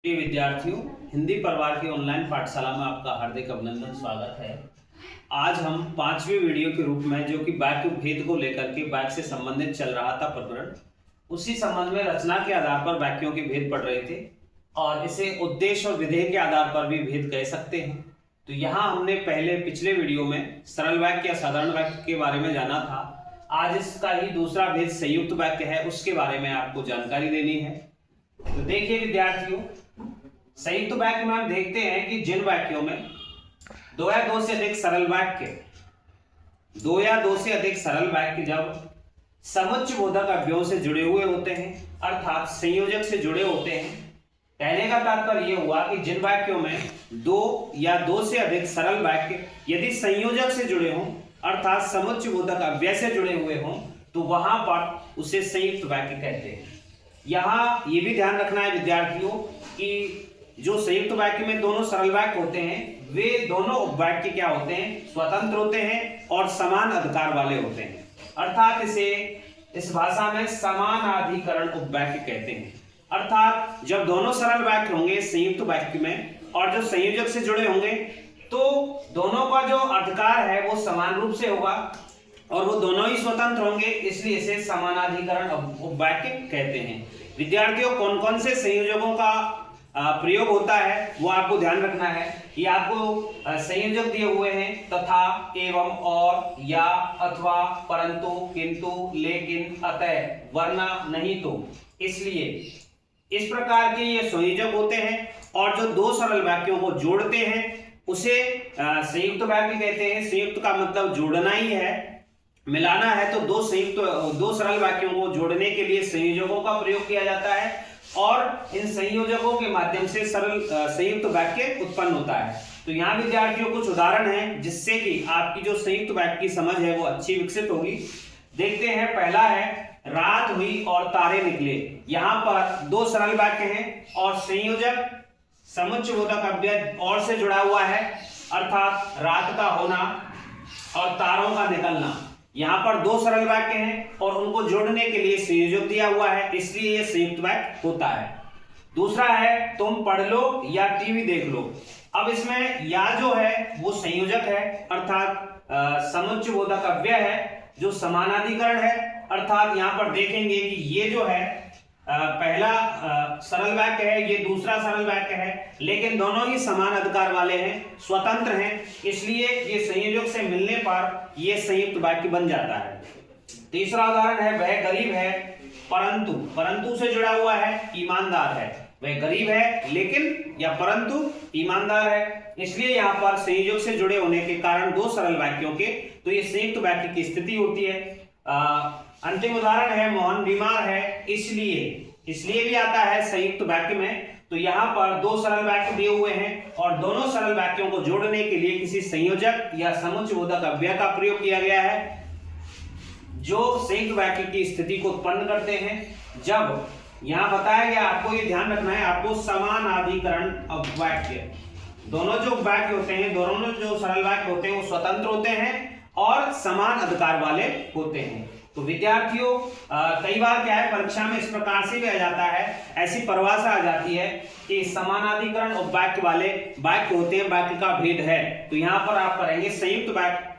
प्रिय विद्यार्थियों, हिंदी परिवार की ऑनलाइन पाठशाला में आपका हार्दिक अभिनंदन स्वागत है। आज हम 5वीं वीडियो के रूप में जो कि वाक्य भेद को लेकर के वाक्य से संबंधित चल रहा था प्रकरण, उसी संबंध में रचना के आधार पर वाक्यों के भेद पढ़ रहे थे और इसे उद्देश्य और विधेय के आधार पर भी भेद कह सकते हैं। तो यहाँ हमने पिछले वीडियो में सरल वाक्य या साधारण वाक्य के बारे में जाना था। आज इसका ही दूसरा भेद संयुक्त वाक्य है, उसके बारे में आपको जानकारी देनी है। तो देखिए विद्यार्थियों, संयुक्त वाक्य में हम देखते हैं कि जिन वाक्यों में दो या दो से अधिक सरल वाक्य जब समुच्चयबोधक अव्ययों से जुड़े हुए होते हैं, अर्थात संयोजक से जुड़े होते हैं। कहने का तात्पर्य यह हुआ कि जिन वाक्यों में दो या दो से अधिक सरल वाक्य यदि संयोजक से जुड़े हों, अर्थात समुच्चयबोधक अव्यय से जुड़े हुए हों, तो वहां पर उसे संयुक्त वाक्य कहते हैं। यहाँ ये भी ध्यान रखना है विद्यार्थियों कि जो संयुक्त वाक्य में दोनों सरल वाक्य होते हैं, वे दोनों उपवाक्य क्या होते हैं, स्वतंत्र होते हैं और समान अधिकार वाले होते हैं। अर्थात इसे इस भाषा में समानाधिकरण उपवाक्य कहते हैं। अर्थात जब दोनों सरल वाक्य होंगे संयुक्त वाक्य में और जो संयोजक से जुड़े होंगे, तो दोनों का जो अधिकार है वो समान रूप से होगा और वो दोनों ही स्वतंत्र होंगे, इसलिए इसे समानाधिकरण उपवाक्य कहते हैं। विद्यार्थियों, कौन कौन से संयोजकों का प्रयोग होता है वो आपको ध्यान रखना है। ये आपको संयोजक दिए हुए हैं तथा, एवं, और, या, अथवा, परंतु, किंतु, लेकिन, अतः, वरना, नहीं तो। इसलिए इस प्रकार के ये संयोजक होते हैं और जो दो सरल वाक्यों को जोड़ते हैं उसे संयुक्त वाक्य कहते हैं। संयुक्त का मतलब जोड़ना ही है, मिलाना है। तो दो सरल वाक्यों को जोड़ने के लिए संयोजकों का प्रयोग किया जाता है और इन संयोजकों के माध्यम से सरल संयुक्त वाक्य उत्पन्न होता है। तो यहाँ विद्यार्थियों कुछ उदाहरण हैं जिससे कि आपकी जो संयुक्त वाक्य की समझ है वो अच्छी विकसित होगी। देखते हैं, पहला है रात हुई और तारे निकले। यहाँ पर दो सरल वाक्य हैं और संयोजक समुच्चयबोधक अव्यय और से जुड़ा हुआ है, अर्थात रात का होना और तारों का निकलना। यहाँ पर दो सरल वाक्य हैं और उनको जोड़ने के लिए संयोजक दिया हुआ है, इसलिए यह संयुक्त वाक्य होता है। दूसरा है तुम पढ़ लो या टीवी देख लो। अब इसमें या जो है वो संयोजक है, अर्थात समुच्चयबोधक अव्यय है जो समानाधिकरण है। अर्थात यहाँ पर देखेंगे कि ये जो है पहला सरल वाक्य है, ये दूसरा सरल वाक्य है, लेकिन दोनों ही समान अधिकार वाले हैं, स्वतंत्र हैं, इसलिए ये संयोजक से मिलने पर ये संयुक्त वाक्य बन जाता है। तीसरा उदाहरण है वह गरीब है परंतु, परंतु से जुड़ा हुआ है ईमानदार है। वह गरीब है लेकिन या परंतु ईमानदार है, इसलिए यहाँ पर संयोजक से जुड़े होने के कारण दो सरल वाक्यों के, तो ये संयुक्त वाक्य की स्थिति होती है। अंतिम उदाहरण है मोहन बीमार है इसलिए भी आता है संयुक्त वाक्य में। तो यहाँ पर दो सरल वाक्य दिए हुए हैं और दोनों सरल वाक्यों को जोड़ने के लिए किसी संयोजक या समुच्चयबोधक अव्यय का प्रयोग किया गया है जो संयुक्त वाक्य की स्थिति को उत्पन्न करते हैं। जब यहाँ बताया गया, आपको ये ध्यान रखना है, आपको समानाधिकरण वाक्य, दोनों जो वाक्य होते हैं, दोनों जो सरल वाक्य होते हैं वो स्वतंत्र होते हैं और समान अधिकार वाले होते हैं। तो विद्यार्थियों, कई बार क्या है, परीक्षा में इस प्रकार से भी आ जाता है, ऐसी परिभाषा आ जाती है कि समानाधिकरण उपवाक्य वाले वाक्य होते हैं, वाक्य का भेद है। तो यहाँ पर आप करेंगे संयुक्त वाक्य।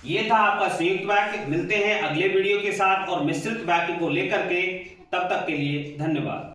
ये था आपका संयुक्त वाक्य। मिलते हैं अगले वीडियो के साथ और मिश्रित वाक्य को लेकर के। तब तक के लिए धन्यवाद।